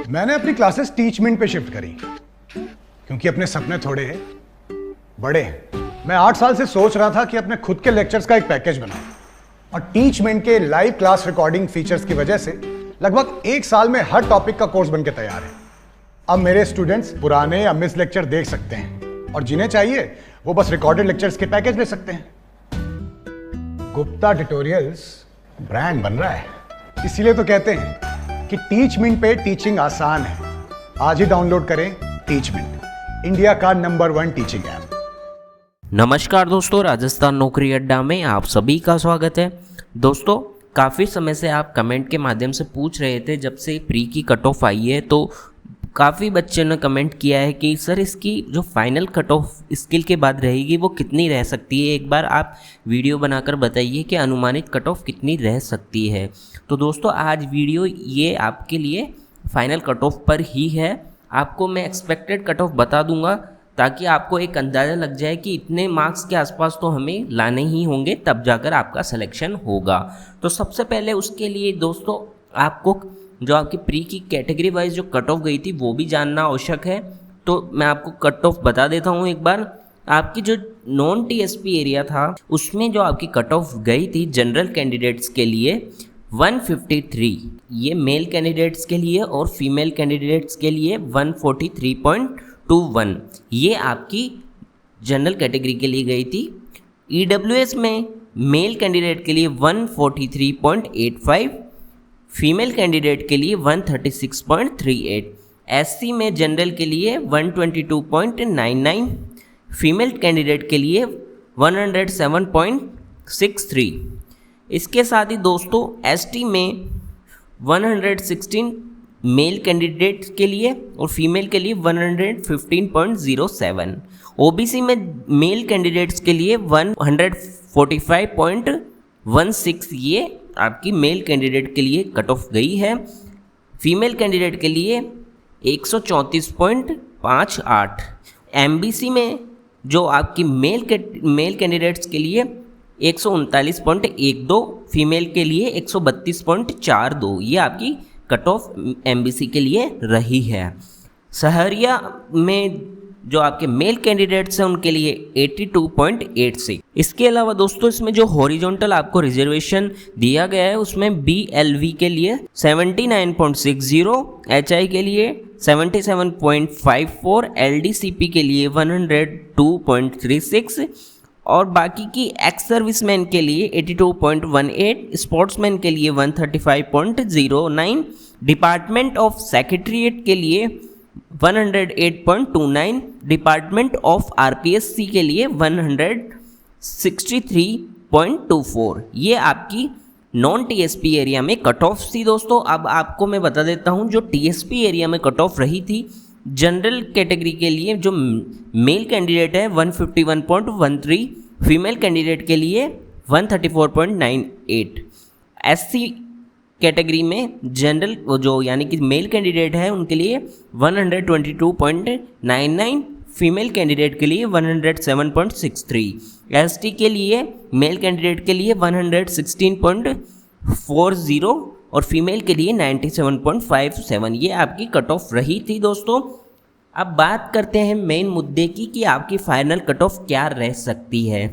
मैंने अपनी classes Teachmint पे शिफ्ट करी क्योंकि अपने सपने थोड़े बड़े हैं। मैं 8 साल से सोच रहा था कि अपने खुद के लेक्चर्स का एक पैकेज बनाऊं और टीचमेंट के लाइव क्लास रिकॉर्डिंग फीचर्स की वजह से लगभग 1 साल में हर टॉपिक का कोर्स बनके तैयार है। अब मेरे स्टूडेंट्स पुराने या मिस लेक्चर देख सकते हैं और जिन्हें चाहिए वो बस रिकॉर्डेड लेक्चर्स के पैकेज ले सकते हैं। गुप्ता ट्यूटोरियल्स ब्रांड बन रहा है, इसीलिए तो कहते हैं कि टीचमेंट पे टीचिंग आसान है। आज ही डाउनलोड करें टीचमेंट, इंडिया का नंबर 1 टीचिंग ऐप। नमस्कार दोस्तों, राजस्थान नौकरी अड्डा में आप सभी का स्वागत है। दोस्तों, काफ़ी समय से आप कमेंट के माध्यम से पूछ रहे थे, जब से प्री की कट ऑफ आई है तो काफ़ी बच्चों ने कमेंट किया है कि सर इसकी जो फाइनल कट ऑफ स्किल के बाद रहेगी वो कितनी रह सकती है। एक बार आप वीडियो बनाकर बताइए कि अनुमानित कट ऑफ कितनी रह सकती है। तो दोस्तों, आज वीडियो ये आपके लिए फाइनल कट ऑफ पर ही है। आपको मैं एक्सपेक्टेड कट ऑफ बता दूंगा ताकि आपको एक अंदाज़ा लग जाए कि इतने मार्क्स के आसपास तो हमें लाने ही होंगे, तब जाकर आपका सिलेक्शन होगा। तो सबसे पहले उसके लिए दोस्तों आपको जो आपकी प्री की कैटेगरी वाइज जो कट ऑफ गई थी वो भी जानना आवश्यक है। तो मैं आपको कट ऑफ बता देता हूँ एक बार। आपकी जो नॉन टीएसपी एरिया था उसमें जो आपकी कट ऑफ गई थी जनरल कैंडिडेट्स के लिए 153, ये मेल कैंडिडेट्स के लिए, और फीमेल कैंडिडेट्स के लिए 143.21, ये आपकी जनरल कैटेगरी के लिए गई थी। ईडब्ल्यूएस में मेल कैंडिडेट के लिए 143.85, फीमेल कैंडिडेट के लिए 136.38, एससी में जनरल के लिए 122.99, फीमेल कैंडिडेट के लिए 107.63। इसके साथ ही दोस्तों एसटी में 116 मेल कैंडिडेट के लिए और फीमेल के लिए 115.07, ओबीसी में मेल कैंडिडेट्स के लिए 145.16, ये आपकी मेल कैंडिडेट के लिए कट ऑफ गई है। फीमेल कैंडिडेट के लिए 134.58, एमबीसी में जो आपकी मेल कैंडिडेट्स के लिए 139.12, फीमेल के लिए 132.42, ये आपकी कट ऑफ एमबीसी के लिए रही है। सहरिया में जो आपके मेल कैंडिडेट्स हैं उनके लिए 82.86। इसके अलावा दोस्तों इसमें जो हॉरिजॉन्टल आपको रिजर्वेशन दिया गया है उसमें बीएलवी के लिए 79.60, एचआई के लिए 77.54, एलडीसीपी के लिए 102.36 और बाकी की एक्स सर्विसमैन के लिए 82.18, स्पोर्ट्समैन के लिए 135.09, डिपार्टमेंट ऑफ सेक्रेटरीट के लिए 108.29, डिपार्टमेंट ऑफ आरपीएससी के लिए 163.24, ये आपकी नॉन टीएसपी एरिया में कट ऑफ थी। दोस्तों अब आपको मैं बता देता हूँ जो टीएसपी एरिया में कट ऑफ रही थी। जनरल कैटेगरी के लिए जो मेल कैंडिडेट है 151.13, फीमेल कैंडिडेट के लिए 134.98, एससी कैटेगरी में जनरल जो यानी कि मेल कैंडिडेट है उनके लिए 122.99, फीमेल कैंडिडेट के लिए 107.63, एसटी के लिए मेल कैंडिडेट के लिए 116.40 और फीमेल के लिए 97.57, ये आपकी कट ऑफ रही थी। दोस्तों अब बात करते हैं मेन मुद्दे की कि आपकी फाइनल कट ऑफ क्या रह सकती है।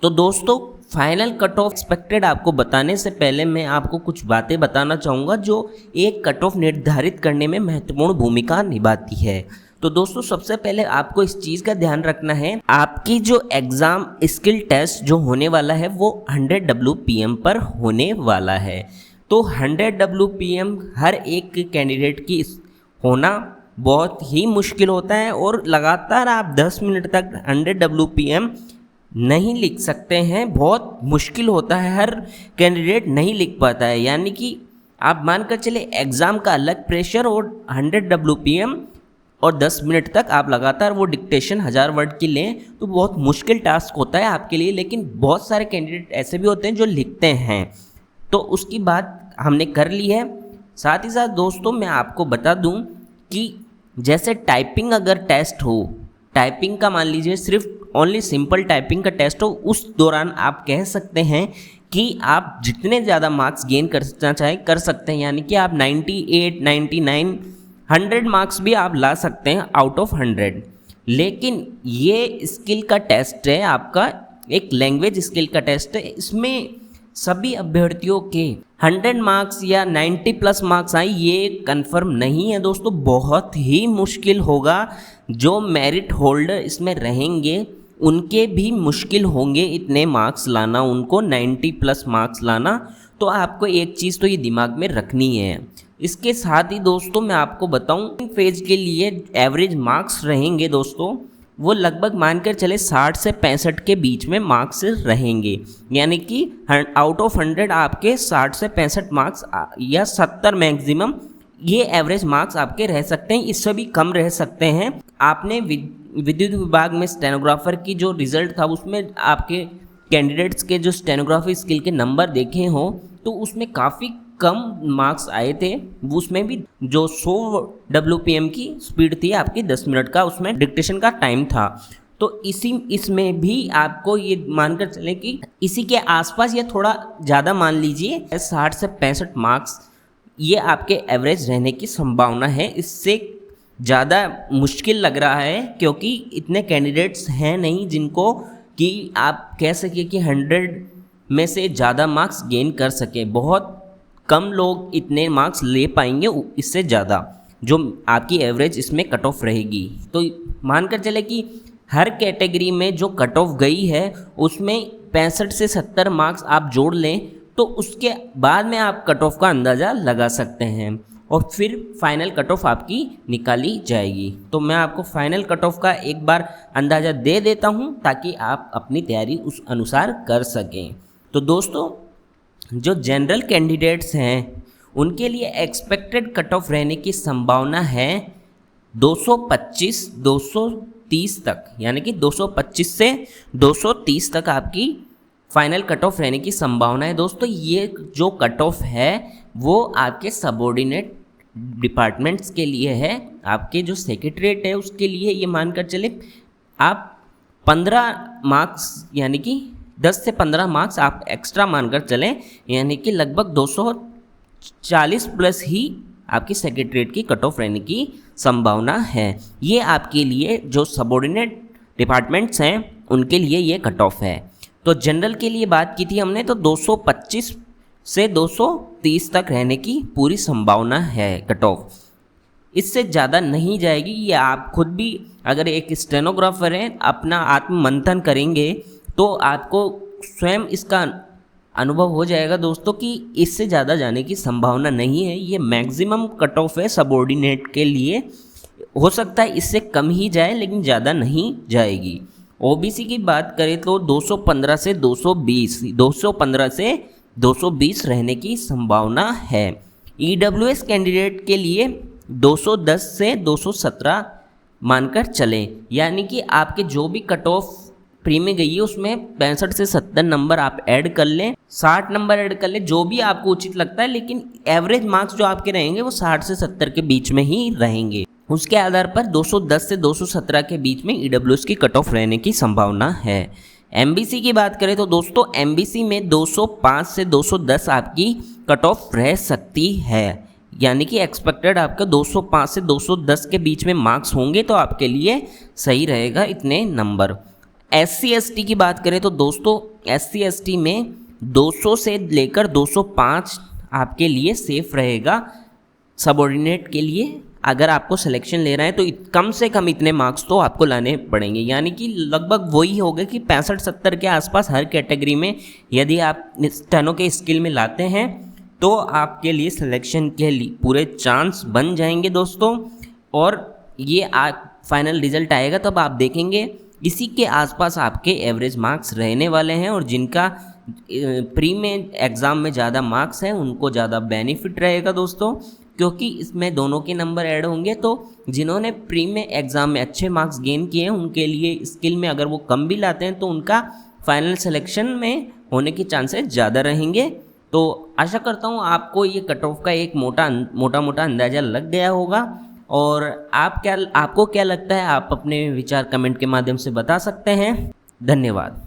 तो दोस्तों फाइनल कट ऑफ एक्सपेक्टेड आपको बताने से पहले मैं आपको कुछ बातें बताना चाहूँगा जो एक कट ऑफ निर्धारित करने में महत्वपूर्ण भूमिका निभाती है। तो दोस्तों सबसे पहले आपको इस चीज़ का ध्यान रखना है, आपकी जो एग्ज़ाम स्किल टेस्ट जो होने वाला है वो 100 WPM पर होने वाला है। तो 100 WPM हर एक कैंडिडेट की होना बहुत ही मुश्किल होता है और लगातार आप 10 मिनट तक 100 WPM नहीं लिख सकते हैं, बहुत मुश्किल होता है, हर कैंडिडेट नहीं लिख पाता है। यानी कि आप मानकर चले एग्ज़ाम का अलग प्रेशर और 100 WPM और 10 मिनट तक आप लगातार वो डिक्टेशन 1000 वर्ड की लें तो बहुत मुश्किल टास्क होता है आपके लिए। लेकिन बहुत सारे कैंडिडेट ऐसे भी होते हैं जो लिखते हैं, तो उसकी बात हमने कर ली है। साथ ही साथ दोस्तों मैं आपको बता दूं कि जैसे टाइपिंग अगर टेस्ट हो, टाइपिंग का मान लीजिए सिर्फ ओनली सिंपल टाइपिंग का टेस्ट हो, उस दौरान आप कह सकते हैं कि आप जितने ज़्यादा मार्क्स गेन करना चाहें कर सकते हैं। यानी कि आप 98, 99 100 मार्क्स भी आप ला सकते हैं आउट ऑफ 100। लेकिन ये स्किल का टेस्ट है आपका, एक लैंग्वेज स्किल का टेस्ट है। इसमें सभी अभ्यर्थियों के 100 मार्क्स या 90 प्लस मार्क्स आए ये कंफर्म नहीं है दोस्तों। बहुत ही मुश्किल होगा। जो मेरिट होल्डर इसमें रहेंगे उनके भी मुश्किल होंगे इतने मार्क्स लाना, उनको 90 प्लस मार्क्स लाना। तो आपको एक चीज़ तो ये दिमाग में रखनी है। इसके साथ ही दोस्तों मैं आपको बताऊं, फेज के लिए एवरेज मार्क्स रहेंगे दोस्तों, वो लगभग मानकर चले 60 से 65 के बीच में मार्क्स रहेंगे। यानी कि आउट ऑफ 100 आपके 60 से 65 मार्क्स या 70 मैक्सिमम ये एवरेज मार्क्स आपके रह सकते हैं। इससे भी कम रह सकते हैं। आपने विद्युत विभाग में स्टेनोग्राफर की जो रिजल्ट था उसमें आपके कैंडिडेट्स के जो स्टेनोग्राफी स्किल के नंबर देखे हो तो उसमें काफ़ी कम मार्क्स आए थे। उसमें भी जो 100 WPM की स्पीड थी आपकी 10 मिनट का, उसमें डिक्टेशन का टाइम था। तो इसमें भी आपको ये मानकर चलें कि इसी के आसपास या थोड़ा ज़्यादा मान लीजिए 60 से 65 मार्क्स ये आपके एवरेज रहने की संभावना है। इससे ज़्यादा मुश्किल लग रहा है क्योंकि इतने कैंडिडेट्स हैं नहीं जिनको कि आप कह सके कि 100 में से ज़्यादा मार्क्स गेन कर सके। बहुत कम लोग इतने मार्क्स ले पाएंगे, इससे ज़्यादा जो आपकी एवरेज इसमें कट ऑफ रहेगी। तो मानकर चले कि हर कैटेगरी में जो कट ऑफ गई है उसमें 65 से 70 मार्क्स आप जोड़ लें तो उसके बाद में आप कट ऑफ का अंदाज़ा लगा सकते हैं और फिर फाइनल कट ऑफ आपकी निकाली जाएगी। तो मैं आपको फाइनल कट ऑफ का एक बार अंदाज़ा दे देता हूं ताकि आप अपनी तैयारी उस अनुसार कर सकें। तो दोस्तों जो जनरल कैंडिडेट्स हैं उनके लिए एक्सपेक्टेड कट ऑफ रहने की संभावना है 225 230 तक, यानी कि 225 से 230 तक आपकी फाइनल कट ऑफ रहने की संभावना है। दोस्तों ये जो कट ऑफ है वो आपके सबऑर्डिनेट डिपार्टमेंट्स के लिए है। आपके जो सेक्रेटरीट है उसके लिए ये मानकर चले आप 15 मार्क्स यानी कि 10 से 15 मार्क्स आप एक्स्ट्रा मानकर चलें, यानी कि लगभग 240 प्लस ही आपकी सेक्रेटरीट की कट ऑफ रहने की संभावना है। ये आपके लिए जो सबऑर्डिनेट डिपार्टमेंट्स हैं उनके लिए ये कट ऑफ है। तो जनरल के लिए बात की थी हमने, तो 225 से 230 तक रहने की पूरी संभावना है कट ऑफ। इससे ज़्यादा नहीं जाएगी। ये आप खुद भी अगर एक स्टेनोग्राफर हैं अपना आत्म मंथन करेंगे तो आपको स्वयं इसका अनुभव हो जाएगा दोस्तों कि इससे ज़्यादा जाने की संभावना नहीं है। ये मैक्सिमम कट ऑफ है सबऑर्डिनेट के लिए। हो सकता है इससे कम ही जाए लेकिन ज़्यादा नहीं जाएगी। ओबीसी की बात करें तो 215 से 220 215 से 220 रहने की संभावना है। ईडब्ल्यूएस कैंडिडेट के लिए 210 से 217 मानकर चलें, यानी कि आपके जो भी कट ऑफ प्री में गई है उसमें 65 से 70 नंबर आप ऐड कर लें, 60 नंबर ऐड कर लें, जो भी आपको उचित लगता है। लेकिन एवरेज मार्क्स जो आपके रहेंगे वो 60 से 70 के बीच में ही रहेंगे। उसके आधार पर 210 से 217 के बीच में ईडब्ल्यूएस की कट ऑफ रहने की संभावना है। एमबीसी की बात करें तो दोस्तों एमबीसी में 205 से 210 आपकी कट ऑफ रह सकती है, यानी कि एक्सपेक्टेड आपका 205 से 210 के बीच में मार्क्स होंगे तो आपके लिए सही रहेगा इतने नंबर। SC ST की बात करें तो दोस्तों SC ST में 200 से लेकर 205 आपके लिए सेफ रहेगा सबऑर्डिनेट के लिए। अगर आपको सिलेक्शन ले रहा है तो कम से कम इतने मार्क्स तो आपको लाने पड़ेंगे, यानी कि लगभग वही होगा कि 65-70 के आसपास हर कैटेगरी में यदि आप स्टेनो के स्किल में लाते हैं तो आपके लिए सिलेक्शन के लिए पूरे चांस बन जाएंगे दोस्तों। और ये फाइनल रिजल्ट आएगा तब आप देखेंगे इसी के आसपास आपके एवरेज मार्क्स रहने वाले हैं। और जिनका प्री में एग्ज़ाम में ज़्यादा मार्क्स हैं उनको ज़्यादा बेनिफिट रहेगा दोस्तों, क्योंकि इसमें दोनों के नंबर ऐड होंगे। तो जिन्होंने प्री में एग्ज़ाम में अच्छे मार्क्स गेन किए हैं उनके लिए स्किल में अगर वो कम भी लाते हैं तो उनका फाइनल सिलेक्शन में होने के चांसेस ज़्यादा रहेंगे। तो आशा करता हूँ आपको ये कट ऑफ का एक मोटा अंदाज़ा लग गया होगा। और आपको क्या लगता है आप अपने विचार कमेंट के माध्यम से बता सकते हैं। धन्यवाद।